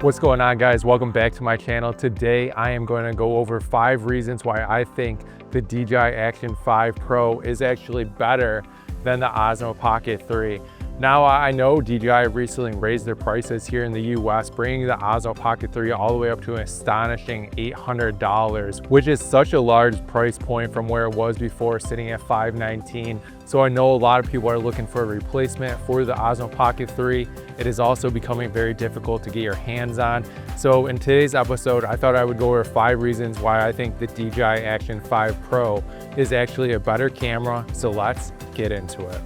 What's going on, guys? Welcome back to my channel. Today I am going to go over 5 reasons why I think the DJI Action 5 Pro is actually better than the Osmo Pocket 3. Now, I know DJI recently raised their prices here in the US, bringing the Osmo Pocket 3 all the way up to an astonishing $800, which is such a large price point from where it was before, sitting at $519. So I know a lot of people are looking for a replacement for the Osmo Pocket 3. It is also becoming very difficult to get your hands on. So in today's episode, I thought I would go over 5 reasons why I think the DJI Action 5 Pro is actually a better camera. So let's get into it.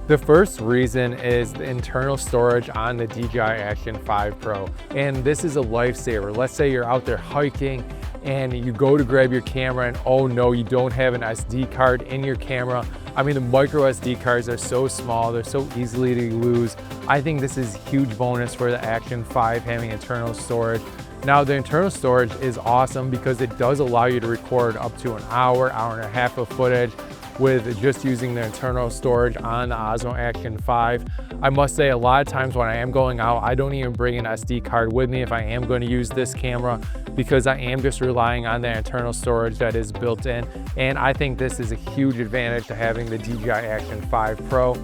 The first reason is the internal storage on the DJI Action 5 Pro. And this is a lifesaver. Let's say you're out there hiking and you go to grab your camera and oh no, you don't have an SD card in your camera. I mean, the micro SD cards are so small, they're so easily to lose. I think this is a huge bonus for the Action 5 having internal storage. Now, the internal storage is awesome because it does allow you to record up to an hour, hour and a half of footage with just using the internal storage on the Osmo Action 5. I must say, a lot of times when I am going out, I don't even bring an SD card with me if I am going to use this camera, because I am just relying on the internal storage that is built in. And I think this is a huge advantage to having the DJI Action 5 Pro.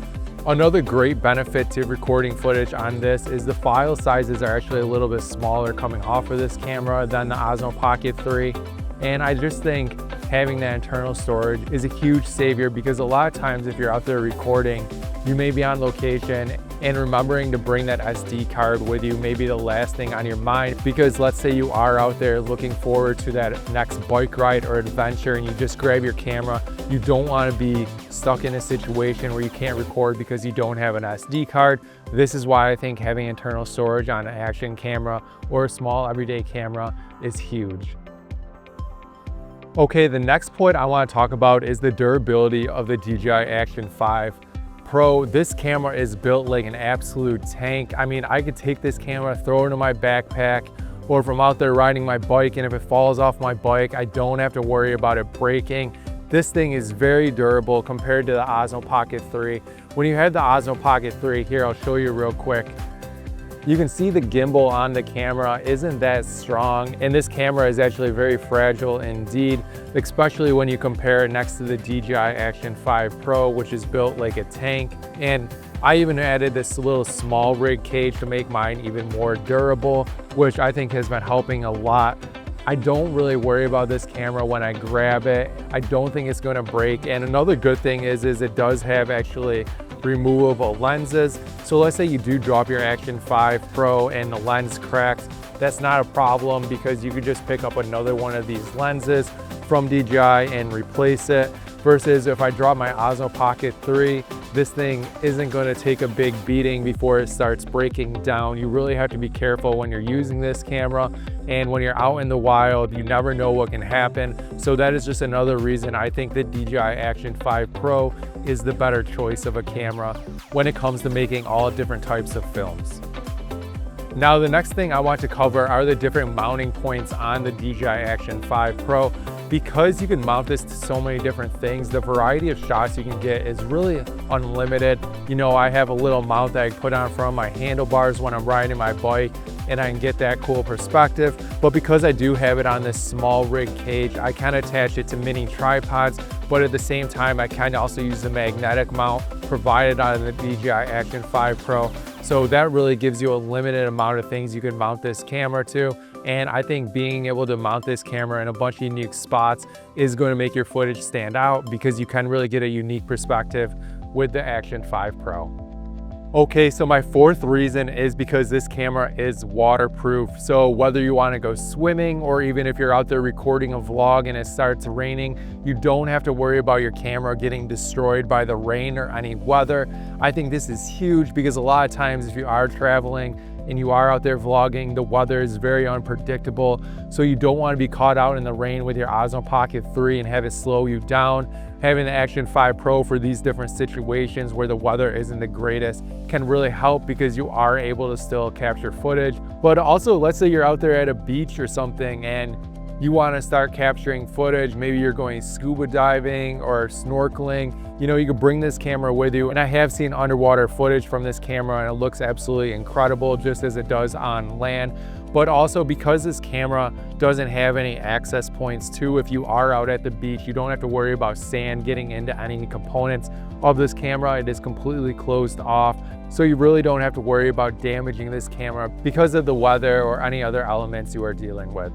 Another great benefit to recording footage on this is the file sizes are actually a little bit smaller coming off of this camera than the Osmo Pocket 3. And I just think having that internal storage is a huge savior, because a lot of times if you're out there recording, you may be on location and remembering to bring that SD card with you may be the last thing on your mind, because let's say you are out there looking forward to that next bike ride or adventure and you just grab your camera. You don't want to be stuck in a situation where you can't record because you don't have an SD card. This is why I think having internal storage on an action camera or a small everyday camera is huge. Okay, the next point I want to talk about is the durability of the DJI Action 5 Pro. This camera is built like an absolute tank. I mean, I could take this camera, throw it in my backpack, or if I'm out there riding my bike and if it falls off my bike, I don't have to worry about it breaking. This thing is very durable compared to the Osmo Pocket 3. When you have the Osmo Pocket 3, here, I'll show you real quick. You can see the gimbal on the camera isn't that strong, and this camera is actually very fragile indeed, especially when you compare it next to the DJI Action 5 Pro, which is built like a tank. And I even added this little small rig cage to make mine even more durable, which I think has been helping a lot. I don't really worry about this camera when I grab it. I don't think it's going to break. And another good thing is it does have actually removable lenses. So let's say you do drop your Action 5 Pro and the lens cracks. That's not a problem, because you could just pick up another one of these lenses from DJI and replace it. Versus if I drop my Osmo Pocket 3, this thing isn't going to take a big beating before it starts breaking down. You really have to be careful when you're using this camera, and when you're out in the wild, you never know what can happen. So that is just another reason I think the DJI Action 5 Pro is the better choice of a camera when it comes to making all different types of films. Now, the next thing I want to cover are the different mounting points on the DJI Action 5 Pro. Because you can mount this to so many different things, the variety of shots you can get is really unlimited. You know, I have a little mount that I put on from my handlebars when I'm riding my bike, and I can get that cool perspective. But because I do have it on this small rig cage, I can attach it to mini tripods, but at the same time, I can also use the magnetic mount provided on the DJI Action 5 Pro. So that really gives you a limited amount of things you can mount this camera to. And I think being able to mount this camera in a bunch of unique spots is going to make your footage stand out, because you can really get a unique perspective with the Action 5 Pro. Okay, so my fourth reason is because this camera is waterproof. So whether you want to go swimming, or even if you're out there recording a vlog and it starts raining, you don't have to worry about your camera getting destroyed by the rain or any weather. I think this is huge, because a lot of times if you are traveling and you are out there vlogging, the weather is very unpredictable. So you don't want to be caught out in the rain with your Osmo Pocket 3 and have it slow you down. Having the Action 5 Pro for these different situations where the weather isn't the greatest can really help, because you are able to still capture footage. But also, let's say you're out there at a beach or something and you want to start capturing footage, maybe you're going scuba diving or snorkeling, you know, you can bring this camera with you. And I have seen underwater footage from this camera and it looks absolutely incredible, just as it does on land. But also because this camera doesn't have any access points too, if you are out at the beach, you don't have to worry about sand getting into any components of this camera. It is completely closed off. So you really don't have to worry about damaging this camera because of the weather or any other elements you are dealing with.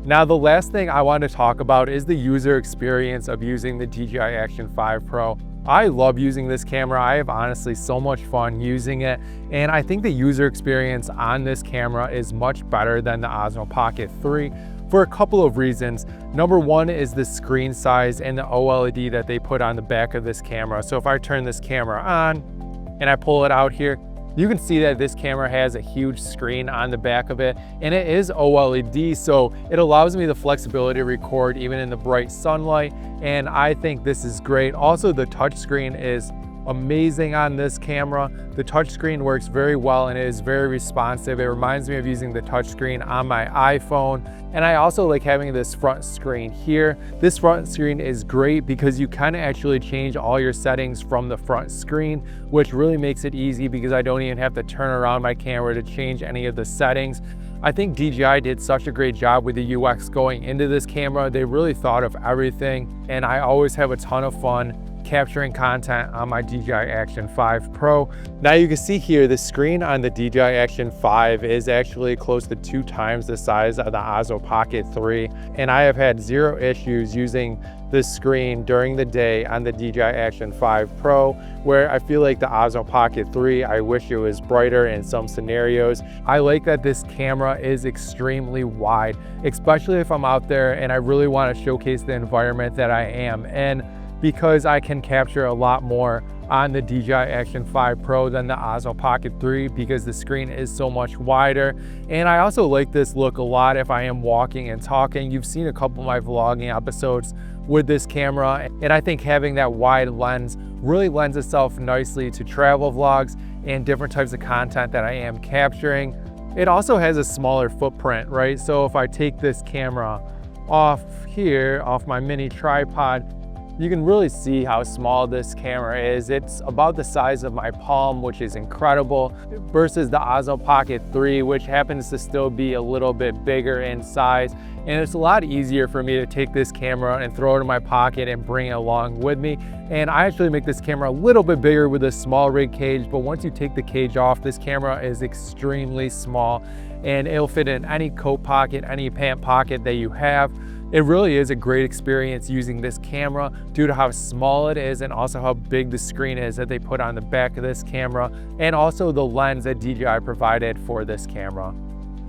Now, the last thing I want to talk about is the user experience of using the DJI Action 5 Pro. I love using this camera. I have honestly so much fun using it. And I think the user experience on this camera is much better than the Osmo Pocket 3 for a couple of reasons. Number one is the screen size and the OLED that they put on the back of this camera. So if I turn this camera on and I pull it out here, you can see that this camera has a huge screen on the back of it, and it is OLED, so it allows me the flexibility to record even in the bright sunlight, and I think this is great. Also, the touchscreen is amazing on this camera. The touchscreen works very well and it is very responsive. It reminds me of using the touchscreen on my iPhone. And I also like having this front screen here. This front screen is great because you can actually change all your settings from the front screen, which really makes it easy because I don't even have to turn around my camera to change any of the settings. I think DJI did such a great job with the UX going into this camera. They really thought of everything, and I always have a ton of fun capturing content on my DJI Action 5 Pro. Now you can see here the screen on the DJI Action 5 is actually close to 2 times the size of the Osmo Pocket 3, and I have had 0 issues using this screen during the day on the DJI Action 5 Pro, where I feel like the Osmo Pocket 3, I wish it was brighter in some scenarios. I like that this camera is extremely wide, especially if I'm out there and I really want to showcase the environment that I am in, because I can capture a lot more on the DJI Action 5 Pro than the Osmo Pocket 3 because the screen is so much wider. And I also like this look a lot if I am walking and talking. You've seen a couple of my vlogging episodes with this camera, and I think having that wide lens really lends itself nicely to travel vlogs and different types of content that I am capturing. It also has a smaller footprint, right? So if I take this camera off here, off my mini tripod, you can really see how small this camera is. It's about the size of my palm, which is incredible, versus the Osmo Pocket 3, which happens to still be a little bit bigger in size. And it's a lot easier for me to take this camera and throw it in my pocket and bring it along with me. And I actually make this camera a little bit bigger with a small rig cage, but once you take the cage off, this camera is extremely small and it'll fit in any coat pocket, any pant pocket that you have. It really is a great experience using this camera due to how small it is and also how big the screen is that they put on the back of this camera, and also the lens that DJI provided for this camera.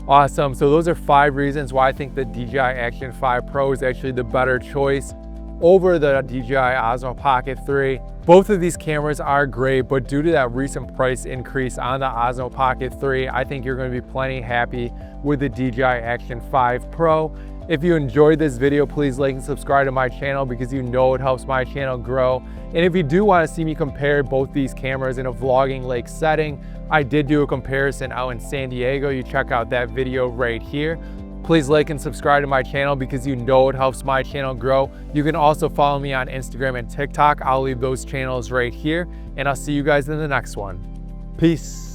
Awesome, so those are 5 reasons why I think the DJI Action 5 Pro is actually the better choice over the DJI Osmo Pocket 3. Both of these cameras are great, but due to that recent price increase on the Osmo Pocket 3, I think you're going to be plenty happy with the DJI Action 5 Pro. If you enjoyed this video, please like and subscribe to my channel because you know it helps my channel grow. And if you do want to see me compare both these cameras in a vlogging like setting, I did do a comparison out in San Diego. You check out that video right here. Please like and subscribe to my channel because you know it helps my channel grow. You can also follow me on Instagram and TikTok. I'll leave those channels right here, and I'll see you guys in the next one. Peace.